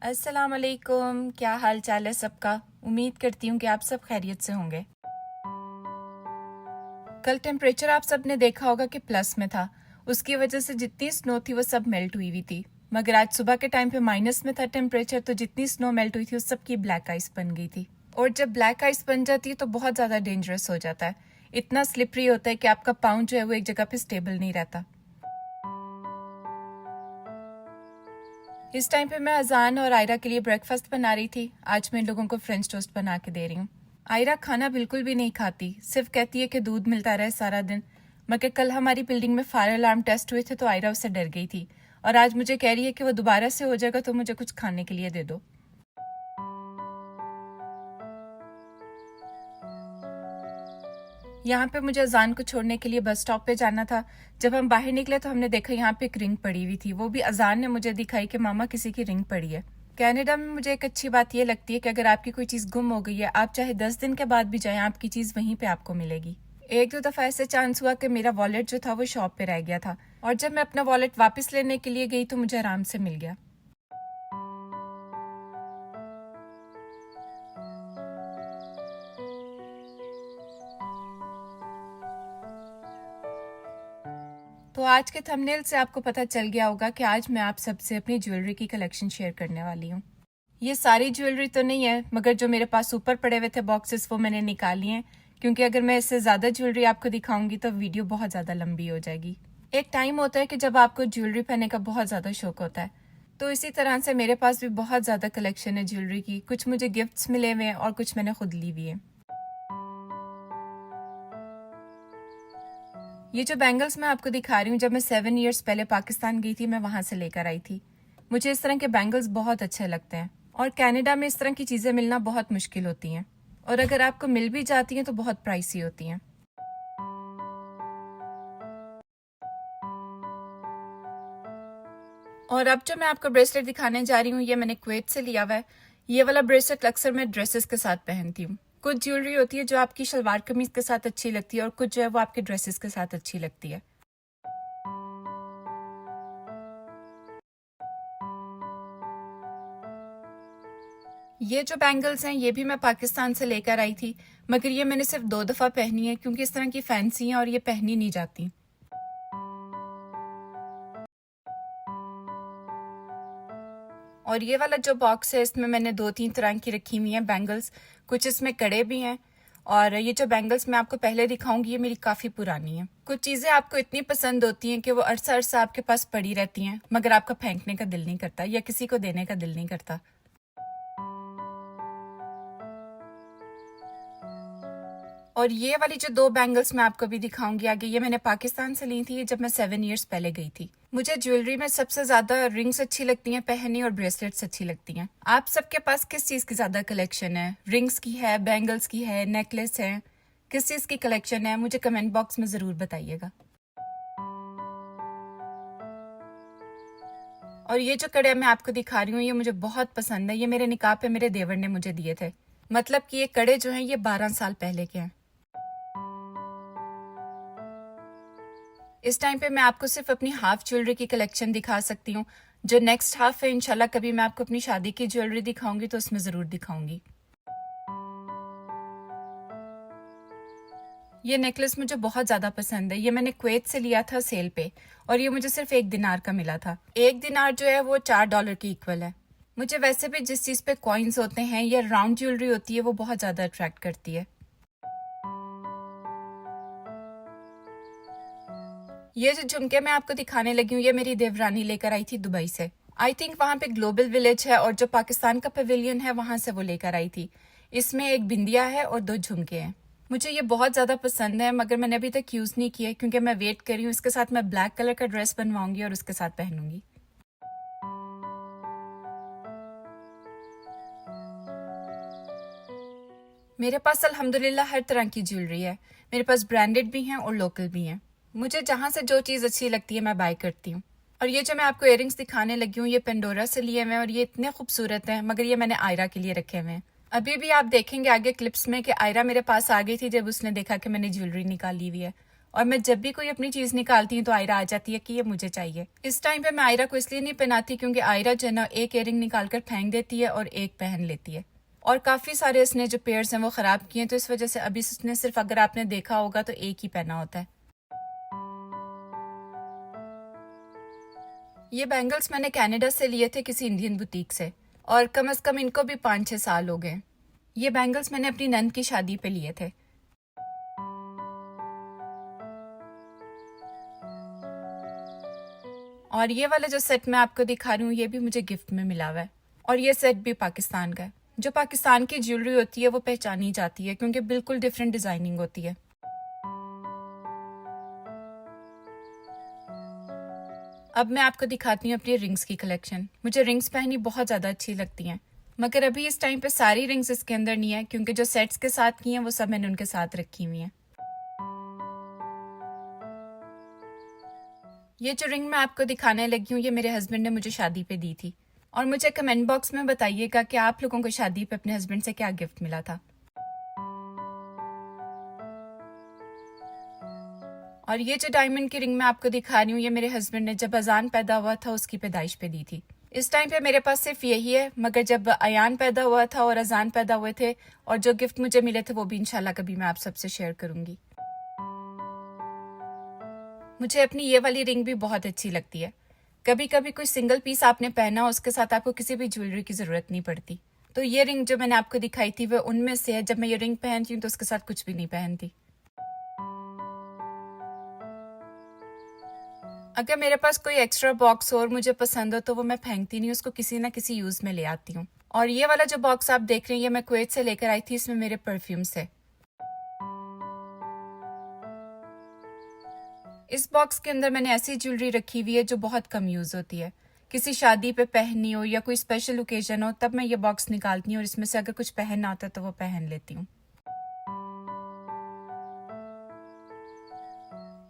अस्सलाम वालेकुम। क्या हाल चाल है सबका। उम्मीद करती हूँ कि आप सब खैरियत से होंगे। कल टेम्परेचर आप सब ने देखा होगा कि प्लस में था। उसकी वजह से जितनी स्नो थी वो सब मेल्ट हुई थी। मगर आज सुबह के टाइम पे माइनस में था टेम्परेचर, तो जितनी स्नो मेल्ट हुई थी उस सब की ब्लैक आइस बन गई थी। और जब ब्लैक आइस बन जाती है तो बहुत ज़्यादा डेंजरस हो जाता है। इतना स्लिपरी होता है कि आपका पाँव जो है वो एक जगह पे स्टेबल नहीं रहता। इस टाइम पे मैं अजान और आयरा के लिए ब्रेकफास्ट बना रही थी। आज मैं इन लोगों को फ्रेंच टोस्ट बना के दे रही हूँ। आयरा खाना बिल्कुल भी नहीं खाती, सिर्फ कहती है कि दूध मिलता रहे सारा दिन। मगर कल हमारी बिल्डिंग में फायर अलार्म टेस्ट हुए थे तो आयरा उससे डर गई थी और आज मुझे कह रही है कि वो दोबारा से हो जाएगा तो मुझे कुछ खाने के लिए दे दो। यहाँ पे मुझे अजान को छोड़ने के लिए बस स्टॉप पे जाना था। जब हम बाहर निकले तो हमने देखा यहाँ पे एक रिंग पड़ी हुई थी। वो भी अजान ने मुझे दिखाई कि मामा किसी की रिंग पड़ी है। कनाडा में मुझे एक अच्छी बात ये लगती है कि अगर आपकी कोई चीज़ गुम हो गई है, आप चाहे 10 दिन के बाद भी जाएं, आपकी चीज़ वहीं पे आपको मिलेगी। एक दो दफ़ा ऐसे चांस हुआ कि मेरा वॉलेट जो था वो शॉप पे रह गया था और जब मैं अपना वॉलेट वापस लेने के लिए गई तो मुझे आराम से मिल गया। तो आज के थंबनेल से आपको पता चल गया होगा कि आज मैं आप सबसे अपनी ज्वेलरी की कलेक्शन शेयर करने वाली हूँ। ये सारी ज्वेलरी तो नहीं है, मगर जो मेरे पास ऊपर पड़े हुए थे बॉक्सेस वो मैंने निकाली हैं, क्योंकि अगर मैं इससे ज़्यादा ज्वेलरी आपको दिखाऊंगी तो वीडियो बहुत ज़्यादा लंबी हो जाएगी। एक टाइम होता है कि जब आपको ज्वेलरी पहनने का बहुत ज़्यादा शौक होता है, तो इसी तरह से मेरे पास भी बहुत ज़्यादा कलेक्शन है ज्वेलरी की। कुछ मुझे गिफ्ट्स मिले हुए हैं और कुछ मैंने खुद ली हुई है। ये जो बैंगल्स मैं आपको दिखा रही हूँ, जब मैं 7 ईयर्स पहले पाकिस्तान गई थी मैं वहाँ से लेकर आई थी। मुझे इस तरह के बैंगल्स बहुत अच्छे लगते हैं और कनाडा में इस तरह की चीज़ें मिलना बहुत मुश्किल होती हैं और अगर आपको मिल भी जाती हैं तो बहुत प्राइसी होती हैं। और अब जो मैं आपको ब्रेसलेट दिखाने जा रही हूँ ये मैंने कुवैत से लिया हुआ है। ये वाला ब्रेसलेट अक्सर मैं ड्रेसेस के साथ पहनती हूँ। कुछ ज्वेलरी होती है जो आपकी शलवार कमीज के साथ अच्छी लगती है और कुछ जो है वो आपके ड्रेसेस के साथ अच्छी लगती है। ये जो बैंगल्स हैं ये भी मैं पाकिस्तान से लेकर आई थी, मगर ये मैंने सिर्फ 2 दफ़ा पहनी है क्योंकि इस तरह की फैंसी हैं और ये पहनी नहीं जाती। और ये वाला जो बॉक्स है इसमें मैंने 2-3 तरह की रखी हुई हैं बैंगल्स। कुछ इसमें कड़े भी हैं और ये जो बैंगल्स मैं आपको पहले दिखाऊंगी ये मेरी काफ़ी पुरानी है। कुछ चीज़ें आपको इतनी पसंद होती हैं कि वो अरसा अरसा आपके पास पड़ी रहती हैं, मगर आपका फेंकने का दिल नहीं करता या किसी को देने का दिल नहीं करता। और ये वाली जो 2 बैंगल्स मैं आपको भी दिखाऊंगी आगे, ये मैंने पाकिस्तान से ली थी जब मैं 7 ईयर्स पहले गई थी। मुझे ज्वेलरी में सबसे ज्यादा रिंग्स अच्छी लगती हैं पहननी और ब्रेसलेट्स अच्छी लगती हैं। आप सबके पास किस चीज की ज्यादा कलेक्शन है? रिंग्स की है, बैंगल्स की है, नेकलेस है, किस चीज की कलेक्शन है? मुझे कमेंट बॉक्स में जरूर बताइएगा। और ये जो कड़े मैं आपको दिखा रही हूँ ये मुझे बहुत पसंद है। ये मेरे निकाह पे मेरे देवर ने मुझे दिए थे। मतलब कि ये कड़े जो हैं ये 12 साल पहले के हैं। इस टाइम पे मैं आपको सिर्फ अपनी हाफ ज्वेलरी की कलेक्शन दिखा सकती हूँ। जो नेक्स्ट हाफ है इंशाल्लाह कभी मैं आपको अपनी शादी की ज्वेलरी दिखाऊंगी तो उसमें ज़रूर दिखाऊंगी। ये नेकलेस मुझे बहुत ज़्यादा पसंद है। ये मैंने कुवैत से लिया था सेल पे और ये मुझे सिर्फ 1 दिनार का मिला था। 1 दिनार जो है वो $4 के इक्वल है। मुझे वैसे भी जिस चीज़ पे कॉइन्स होते हैं या राउंड ज्वेलरी होती है वो बहुत ज़्यादा अट्रैक्ट करती है। ये जो झुमके मैं आपको दिखाने लगी हूँ ये मेरी देवरानी लेकर आई थी दुबई से। आई थिंक वहाँ पे ग्लोबल विलेज है और जो पाकिस्तान का पवेलियन है वहाँ से वो लेकर आई थी। इसमें एक बिंदिया है और 2 झुमके हैं। मुझे ये बहुत ज़्यादा पसंद है मगर मैंने अभी तक यूज़ नहीं किया क्योंकि मैं वेट कर रही हूँ। इसके साथ मैं ब्लैक कलर का ड्रेस बनवाऊंगी और उसके साथ पहनूंगी। मेरे पास अल्हम्दुलिल्लाह हर तरह की ज्वेलरी है। मेरे पास ब्रांडेड भी हैं और लोकल भी हैं। मुझे जहाँ से जो चीज़ अच्छी लगती है मैं बाय करती हूँ। और ये जो मैं आपको इयररिंग्स दिखाने लगी हूँ ये पेंडोरा से लिए हुए हैं और ये इतने खूबसूरत हैं, मगर ये मैंने आयरा के लिए रखे हुए हैं। अभी भी आप देखेंगे आगे क्लिप्स में कि आयरा मेरे पास आ गई थी जब उसने देखा कि मैंने ज्वेलरी निकाली हुई है और मैं जब भी कोई अपनी चीज निकालती हूँ तो आयरा आ जाती है कि ये मुझे चाहिए। इस टाइम पे मैं आयरा को इसलिए नहीं पहनाती क्योंकि आयरा जो है ना एक इयररिंग निकाल कर फेंक देती है और एक पहन लेती है, और काफी सारे इसने जो पेयर्स हैं वो खराब किए हैं, तो इस वजह से अभी उसने सिर्फ, अगर आपने देखा होगा तो एक ही पहना होता है। ये बैंगल्स मैंने कनाडा से लिए थे किसी इंडियन बुटीक से, और कम से कम इनको भी 5-6 साल हो गए। ये बैंगल्स मैंने अपनी नंद की शादी पे लिए थे। और ये वाला जो सेट मैं आपको दिखा रही हूँ ये भी मुझे गिफ्ट में मिला हुआ है, और ये सेट भी पाकिस्तान का है। जो पाकिस्तान की ज्वेलरी होती है वो पहचानी जाती है क्योंकि बिल्कुल डिफरेंट डिजाइनिंग होती है। अब मैं आपको दिखाती हूँ अपनी रिंग्स की कलेक्शन। मुझे रिंग्स पहनी बहुत ज़्यादा अच्छी लगती हैं, मगर अभी इस टाइम पे सारी रिंग्स इसके अंदर नहीं है क्योंकि जो सेट्स के साथ की हैं वो सब मैंने उनके साथ रखी हुई हैं। ये जो रिंग मैं आपको दिखाने लगी हूँ ये मेरे हस्बैंड ने मुझे शादी पे दी थी, और मुझे कमेंट बॉक्स में बताइएगा कि आप लोगों को शादी पे अपने हस्बैंड से क्या गिफ्ट मिला था। और ये जो डायमंड की रिंग मैं आपको दिखा रही हूँ ये मेरे हस्बैंड ने जब अजान पैदा हुआ था उसकी पैदाइश पे दी थी। इस टाइम पे मेरे पास सिर्फ यही है, मगर जब अयान पैदा हुआ था और अजान पैदा हुए थे और जो गिफ्ट मुझे मिले थे वो भी इंशाल्लाह कभी मैं आप सबसे शेयर करूंगी। मुझे अपनी ये वाली रिंग भी बहुत अच्छी लगती है। कभी कभी कोई सिंगल पीस आपने पहना हो उसके साथ आपको किसी भी ज्वेलरी की जरूरत नहीं पड़ती, तो ये रिंग जो मैंने आपको दिखाई थी वो उनमें से है। जब मैं ये रिंग पहनती हूँ तो उसके साथ कुछ भी नहीं पहनती। अगर मेरे पास कोई एक्स्ट्रा बॉक्स हो और मुझे पसंद हो तो वो मैं फेंकती नहीं, उसको किसी ना किसी यूज में ले आती हूँ। और ये वाला जो बॉक्स आप देख रहे हैं ये मैं कुवैत से लेकर आई थी, इसमें मेरे परफ्यूम्स है। इस बॉक्स के अंदर मैंने ऐसी ज्वेलरी रखी हुई है जो बहुत कम यूज होती है। किसी शादी पे पहननी हो या कोई स्पेशल ओकेजन हो तब मैं ये बॉक्स निकालती हूँ और इसमें से अगर कुछ पहनना आता है तो वो पहन लेती हूँ।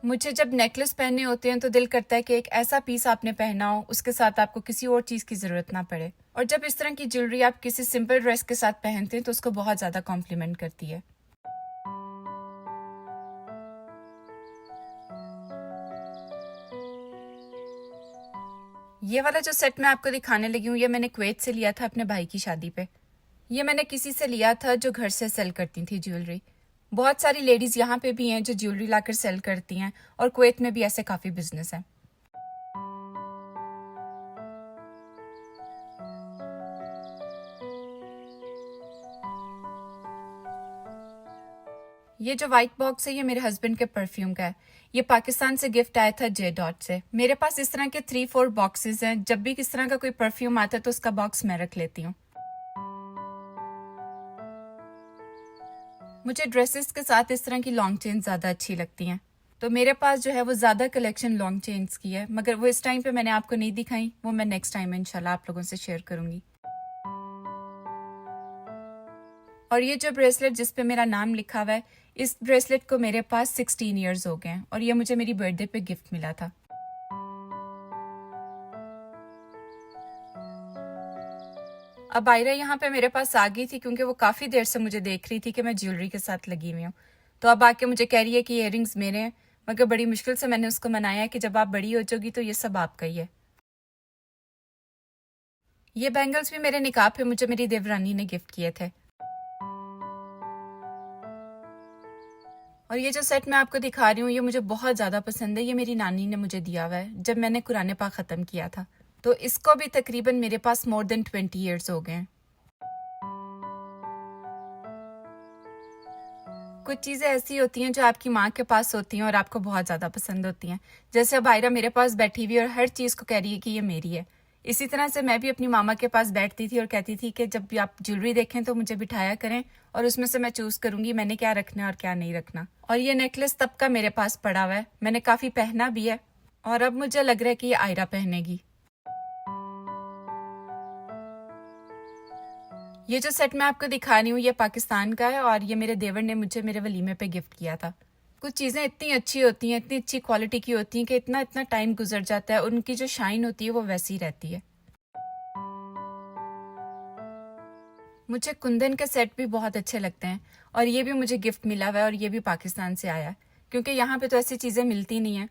मुझे जब नेकलेस पहनने होते हैं तो दिल करता है कि एक ऐसा पीस आपने पहना हो उसके साथ आपको किसी और चीज की जरूरत ना पड़े, और जब इस तरह की ज्वेलरी आप किसी सिंपल ड्रेस के साथ पहनते हैं तो उसको बहुत ज्यादा कॉम्प्लीमेंट करती है। ये वाला जो सेट मैं आपको दिखाने लगी हूँ ये मैंने कुवैत से लिया था अपने भाई की शादी पे। ये मैंने किसी से लिया था जो घर से सेल करती थी ज्वेलरी। बहुत सारी लेडीज यहाँ पे भी हैं जो ज्वेलरी लाकर सेल करती हैं, और कुवैत में भी ऐसे काफी बिजनेस हैं। ये जो व्हाइट बॉक्स है ये मेरे हस्बैंड के परफ्यूम का है। ये पाकिस्तान से गिफ्ट आया था जे डॉट से। मेरे पास इस तरह के 3-4 बॉक्सेस हैं। जब भी किस तरह का कोई परफ्यूम आता है तो उसका बॉक्स मैं रख लेती हूँ। मुझे ड्रेसेस के साथ इस तरह की लॉन्ग चेन ज्यादा अच्छी लगती हैं, तो मेरे पास जो है वो ज्यादा कलेक्शन लॉन्ग चेन्स की है, मगर वो इस टाइम पे मैंने आपको नहीं दिखाई, वो मैं नेक्स्ट टाइम इंशाल्लाह आप लोगों से शेयर करूंगी। और ये जो ब्रेसलेट जिस पे मेरा नाम लिखा हुआ है, इस ब्रेसलेट को मेरे पास 16 इयर्स हो गए हैं और ये मुझे मेरी बर्थडे पे गिफ्ट मिला था। अब आयरा यहाँ पे मेरे पास आ गई थी क्योंकि वो काफी देर से मुझे देख रही थी कि मैं ज्वेलरी के साथ लगी हुई हूँ, तो अब आके मुझे कह रही है कि इयररिंग्स मेरे हैं, मगर बड़ी मुश्किल से मैंने उसको मनाया कि जब आप बड़ी हो जाओगी तो ये सब आपका ही है। ये बैंगल्स भी मेरे निकाह पे मुझे मेरी देवरानी ने गिफ्ट किए थे। और ये जो सेट मैं आपको दिखा रही हूँ ये मुझे बहुत ज्यादा पसंद है। ये मेरी नानी ने मुझे दिया हुआ है जब मैंने कुरान पाक खत्म किया था, तो इसको भी तकरीबन मेरे पास मोर देन 20 इयर्स हो गए हैं। कुछ चीजें ऐसी होती हैं जो आपकी माँ के पास होती हैं और आपको बहुत ज्यादा पसंद होती हैं। जैसे अब आयरा मेरे पास बैठी हुई है और हर चीज को कह रही है कि ये मेरी है। इसी तरह से मैं भी अपनी मामा के पास बैठती थी और कहती थी कि जब भी आप ज्वेलरी देखें तो मुझे बिठाया करें और उसमें से मैं चूज करूंगी मैंने क्या रखना है और क्या नहीं रखना। और ये नेकलेस तब का मेरे पास पड़ा हुआ है, मैंने काफी पहना भी है और अब मुझे लग रहा है कि ये आयरा पहनेगी। ये जो सेट मैं आपको दिखा रही हूँ ये पाकिस्तान का है और ये मेरे देवर ने मुझे मेरे वलीमे पे गिफ्ट किया था। कुछ चीजें इतनी अच्छी होती हैं, इतनी अच्छी क्वालिटी की होती हैं कि इतना इतना टाइम गुजर जाता है, उनकी जो शाइन होती है वो वैसी रहती है। मुझे कुंदन के सेट भी बहुत अच्छे लगते हैं और ये भी मुझे गिफ्ट मिला हुआ है और ये भी पाकिस्तान से आया है। क्योंकि यहाँ पे तो ऐसी चीज़ें मिलती नहीं हैं।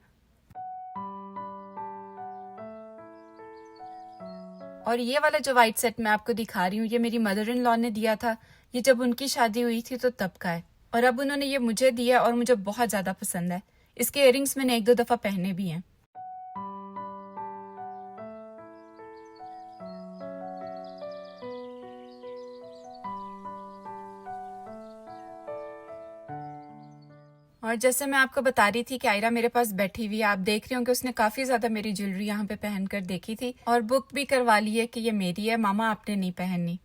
और ये वाला जो वाइट सेट मैं आपको दिखा रही हूँ, ये मेरी मदर इन लॉ ने दिया था। ये जब उनकी शादी हुई थी तो तब का है, और अब उन्होंने ये मुझे दिया और मुझे बहुत ज़्यादा पसंद है। इसके इयरिंग्स मैंने 1-2 दफ़ा पहने भी हैं। और जैसे मैं आपको बता रही थी कि आयरा मेरे पास बैठी हुई है, आप देख रहे हो कि उसने काफ़ी ज़्यादा मेरी ज्वेलरी यहाँ पे पहन कर देखी थी और बुक भी करवा ली है कि ये मेरी है, मामा आपने नहीं पहननी।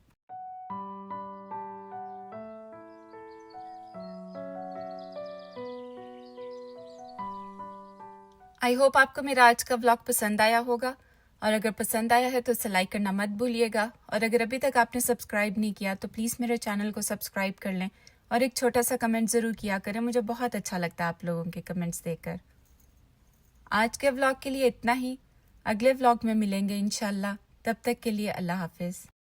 आई होप आपको मेरा आज का व्लॉग पसंद आया होगा, और अगर पसंद आया है तो इसे लाइक करना मत भूलिएगा, और अगर अभी तक आपने सब्सक्राइब नहीं किया तो प्लीज़ मेरे चैनल को सब्सक्राइब कर लें और एक छोटा सा कमेंट ज़रूर किया करें। मुझे बहुत अच्छा लगता है आप लोगों के कमेंट्स देखकर। आज के व्लॉग के लिए इतना ही, अगले व्लॉग में मिलेंगे इंशाल्लाह। तब तक के लिए अल्लाह हाफिज़।